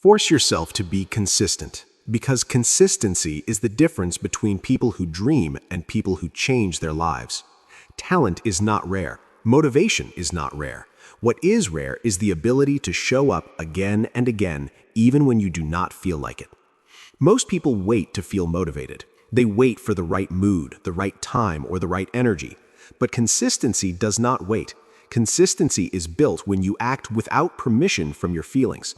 Force yourself to be consistent, because consistency is the difference between people who dream and people who change their lives. Talent is not rare. Motivation is not rare. What is rare is the ability to show up again and again, even when you do not feel like it. Most people wait to feel motivated. They wait for the right mood, the right time, or the right energy. But consistency does not wait. Consistency is built when you act without permission from your feelings.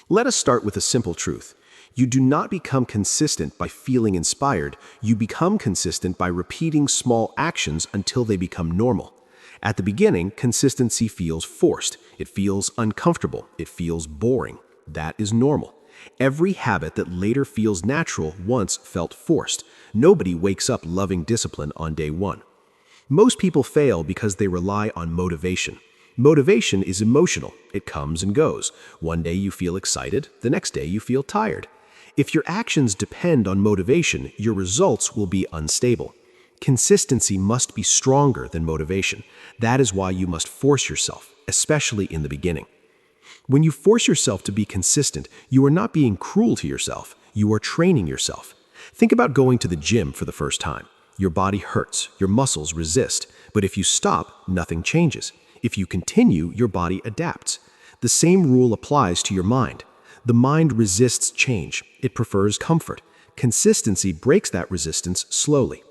Let us start with a simple truth. You do not become consistent by feeling inspired. You become consistent by repeating small actions until they become normal. At the beginning, consistency feels forced. It feels uncomfortable. It feels boring. That is normal. Every habit that later feels natural once felt forced. Nobody wakes up loving discipline on day one. Most people fail because they rely on motivation. Motivation is emotional. It comes and goes. One day you feel excited, the next day you feel tired. If your actions depend on motivation, your results will be unstable. Consistency must be stronger than motivation. That is why you must force yourself, especially in the beginning. When you force yourself to be consistent, you are not being cruel to yourself. You are training yourself. Think about going to the gym for the first time. Your body hurts, your muscles resist, but if you stop, nothing changes. If you continue, your body adapts. The same rule applies to your mind. The mind resists change. It prefers comfort. Consistency breaks that resistance slowly.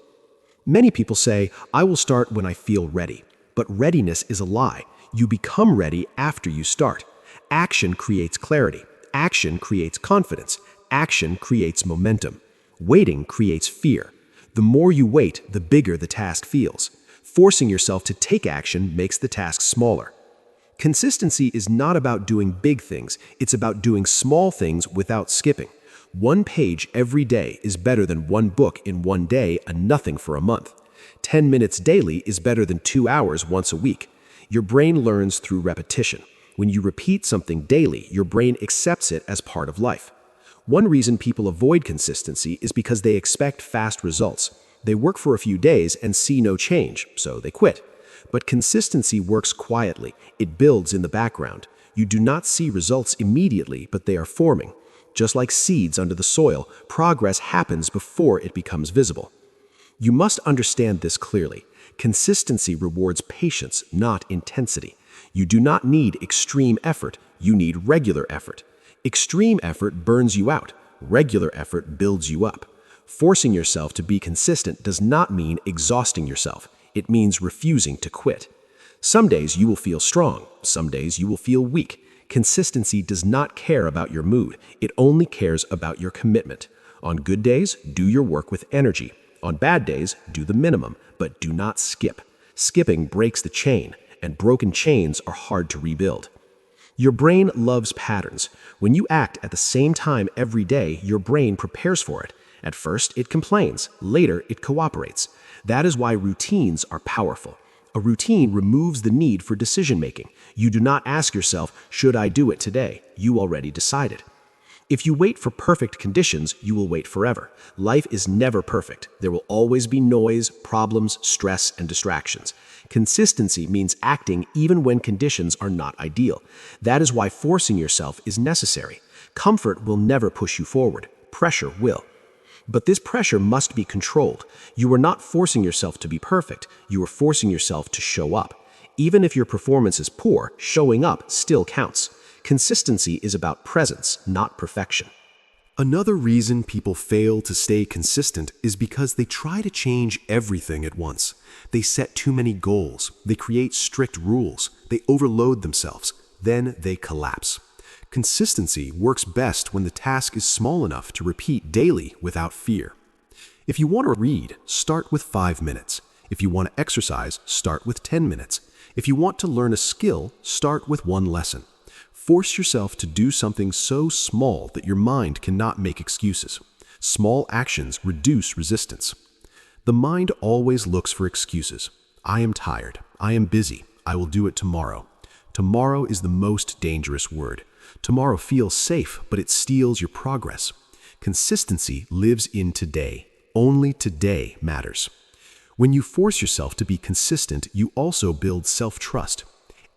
Many people say, "I will start when I feel ready." But readiness is a lie. You become ready after you start. Action creates clarity. Action creates confidence. Action creates momentum. Waiting creates fear. The more you wait, the bigger the task feels. Forcing yourself to take action makes the task smaller. Consistency is not about doing big things. It's about doing small things without skipping. One page every day is better than one book in one day and nothing for a month. 10 minutes daily is better than 2 hours once a week. Your brain learns through repetition. When you repeat something daily, your brain accepts it as part of life. One reason people avoid consistency is because they expect fast results. They work for a few days and see no change, so they quit. But consistency works quietly. It builds in the background. You do not see results immediately, but they are forming. Just like seeds under the soil, progress happens before it becomes visible. You must understand this clearly. Consistency rewards patience, not intensity. You do not need extreme effort. You need regular effort. Extreme effort burns you out. Regular effort builds you up. Forcing yourself to be consistent does not mean exhausting yourself. It means refusing to quit. Some days you will feel strong. Some days you will feel weak. Consistency does not care about your mood. It only cares about your commitment. On good days, do your work with energy. On bad days, do the minimum, but do not skip. Skipping breaks the chain, and broken chains are hard to rebuild. Your brain loves patterns. When you act at the same time every day, your brain prepares for it. At first, it complains. Later, it cooperates. That is why routines are powerful. A routine removes the need for decision-making. You do not ask yourself, "Should I do it today?" You already decided. If you wait for perfect conditions, you will wait forever. Life is never perfect. There will always be noise, problems, stress, and distractions. Consistency means acting even when conditions are not ideal. That is why forcing yourself is necessary. Comfort will never push you forward. Pressure will. But this pressure must be controlled. You are not forcing yourself to be perfect. You are forcing yourself to show up. Even if your performance is poor, showing up still counts. Consistency is about presence, not perfection. Another reason people fail to stay consistent is because they try to change everything at once. They set too many goals. They create strict rules. They overload themselves. Then they collapse. Consistency works best when the task is small enough to repeat daily without fear. If you want to read, start with 5 minutes. If you want to exercise, start with 10 minutes. If you want to learn a skill, start with one lesson. Force yourself to do something so small that your mind cannot make excuses. Small actions reduce resistance. The mind always looks for excuses. I am tired. I am busy. I will do it tomorrow. Tomorrow is the most dangerous word. Tomorrow feels safe, but it steals your progress. Consistency lives in today. Only today matters. When you force yourself to be consistent, you also build self-trust.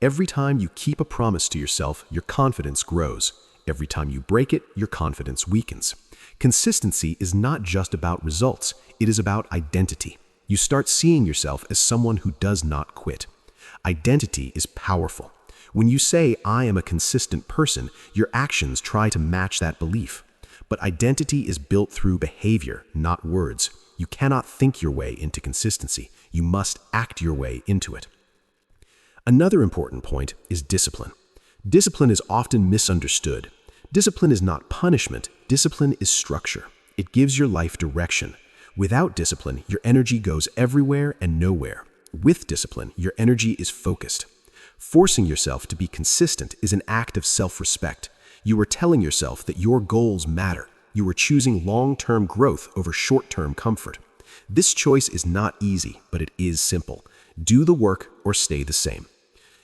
Every time you keep a promise to yourself, your confidence grows. Every time you break it, your confidence weakens. Consistency is not just about results, it is about identity. You start seeing yourself as someone who does not quit. Identity is powerful. When you say, "I am a consistent person," your actions try to match that belief. But identity is built through behavior, not words. You cannot think your way into consistency. You must act your way into it. Another important point is discipline. Discipline is often misunderstood. Discipline is not punishment. Discipline is structure. It gives your life direction. Without discipline, your energy goes everywhere and nowhere. With discipline, your energy is focused. Forcing yourself to be consistent is an act of self-respect. You are telling yourself that your goals matter. You are choosing long-term growth over short-term comfort. This choice is not easy, but it is simple. Do the work or stay the same.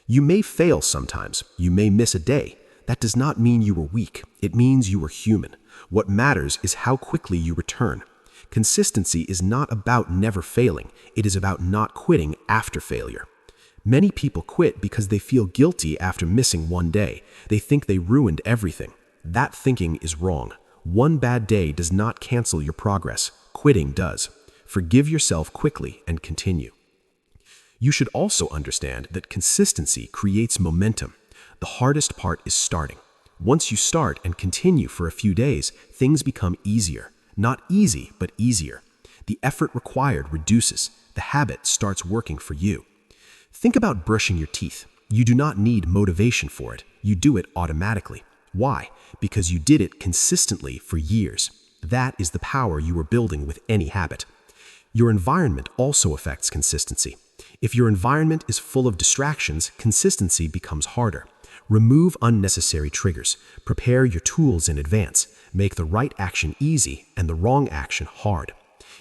You may fail sometimes. You may miss a day. That does not mean you were weak. It means you were human. What matters is how quickly you return. Consistency is not about never failing. It is about not quitting after failure. Many people quit because they feel guilty after missing one day. They think they ruined everything. That thinking is wrong. One bad day does not cancel your progress. Quitting does. Forgive yourself quickly and continue. You should also understand that consistency creates momentum. The hardest part is starting. Once you start and continue for a few days, things become easier. Not easy, but easier. The effort required reduces. The habit starts working for you. Think about brushing your teeth. You do not need motivation for it. You do it automatically. Why? Because you did it consistently for years. That is the power you are building with any habit. Your environment also affects consistency. If your environment is full of distractions, consistency becomes harder. Remove unnecessary triggers. Prepare your tools in advance. Make the right action easy and the wrong action hard.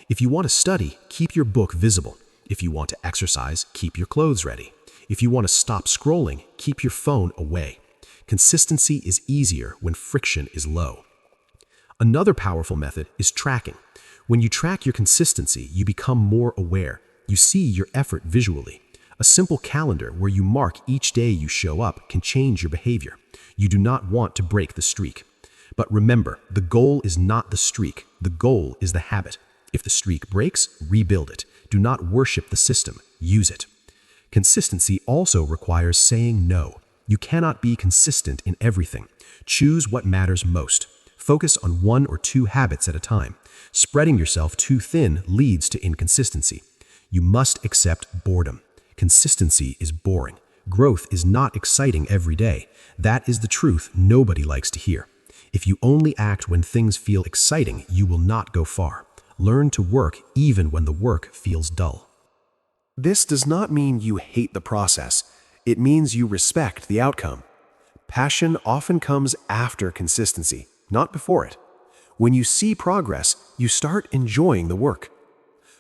If you want to study, keep your book visible. If you want to exercise, keep your clothes ready. If you want to stop scrolling, keep your phone away. Consistency is easier when friction is low. Another powerful method is tracking. When you track your consistency, you become more aware. You see your effort visually. A simple calendar where you mark each day you show up can change your behavior. You do not want to break the streak. But remember, the goal is not the streak. The goal is the habit. If the streak breaks, rebuild it. Do not worship the system. Use it. Consistency also requires saying no. You cannot be consistent in everything. Choose what matters most. Focus on 1 or 2 habits at a time. Spreading yourself too thin leads to inconsistency. You must accept boredom. Consistency is boring. Growth is not exciting every day. That is the truth nobody likes to hear. If you only act when things feel exciting, you will not go far. Learn to work even when the work feels dull. This does not mean you hate the process. It means you respect the outcome. Passion often comes after consistency, not before it. When you see progress, you start enjoying the work.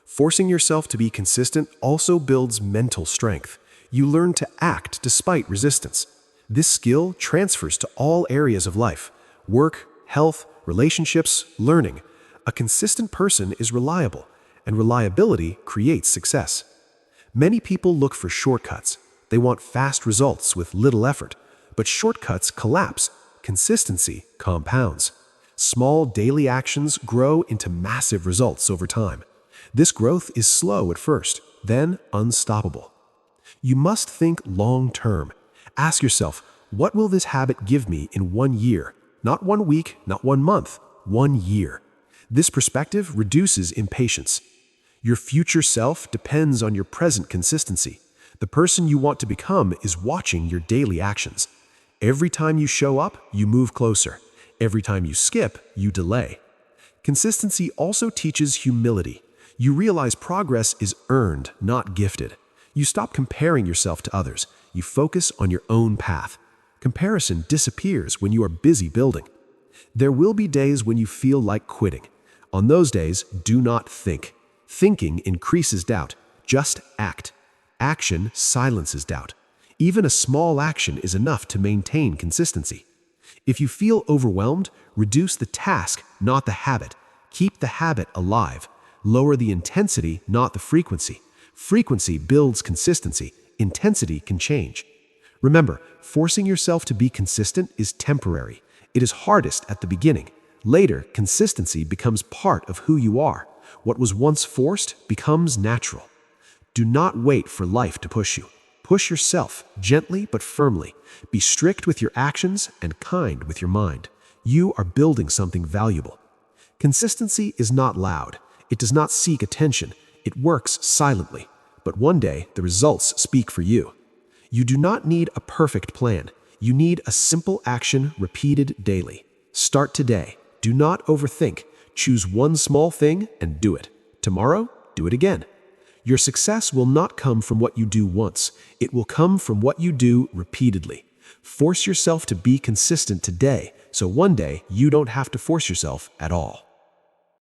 Forcing yourself to be consistent also builds mental strength. You learn to act despite resistance. This skill transfers to all areas of life: work, health, relationships, learning. A consistent person is reliable, and reliability creates success. Many people look for shortcuts. They want fast results with little effort, but shortcuts collapse. Consistency compounds. Small daily actions grow into massive results over time. This growth is slow at first, then unstoppable. You must think long-term. Ask yourself, what will this habit give me in 1 year? Not 1 week, not 1 month, 1 year. This perspective reduces impatience. Your future self depends on your present consistency. The person you want to become is watching your daily actions. Every time you show up, you move closer. Every time you skip, you delay. Consistency also teaches humility. You realize progress is earned, not gifted. You stop comparing yourself to others. You focus on your own path. Comparison disappears when you are busy building. There will be days when you feel like quitting. On those days, do not think. Thinking increases doubt. Just act. Action silences doubt. Even a small action is enough to maintain consistency. If you feel overwhelmed, reduce the task, not the habit. Keep the habit alive. Lower the intensity, not the frequency. Frequency builds consistency. Intensity can change. Remember, forcing yourself to be consistent is temporary. It is hardest at the beginning. Later, consistency becomes part of who you are. What was once forced becomes natural. Do not wait for life to push you. Push yourself, gently but firmly. Be strict with your actions and kind with your mind. You are building something valuable. Consistency is not loud. It does not seek attention. It works silently. But one day, the results speak for you. You do not need a perfect plan. You need a simple action repeated daily. Start today. Do not overthink. Choose one small thing and do it. Tomorrow, do it again. Your success will not come from what you do once. It will come from what you do repeatedly. Force yourself to be consistent today, so one day you don't have to force yourself at all.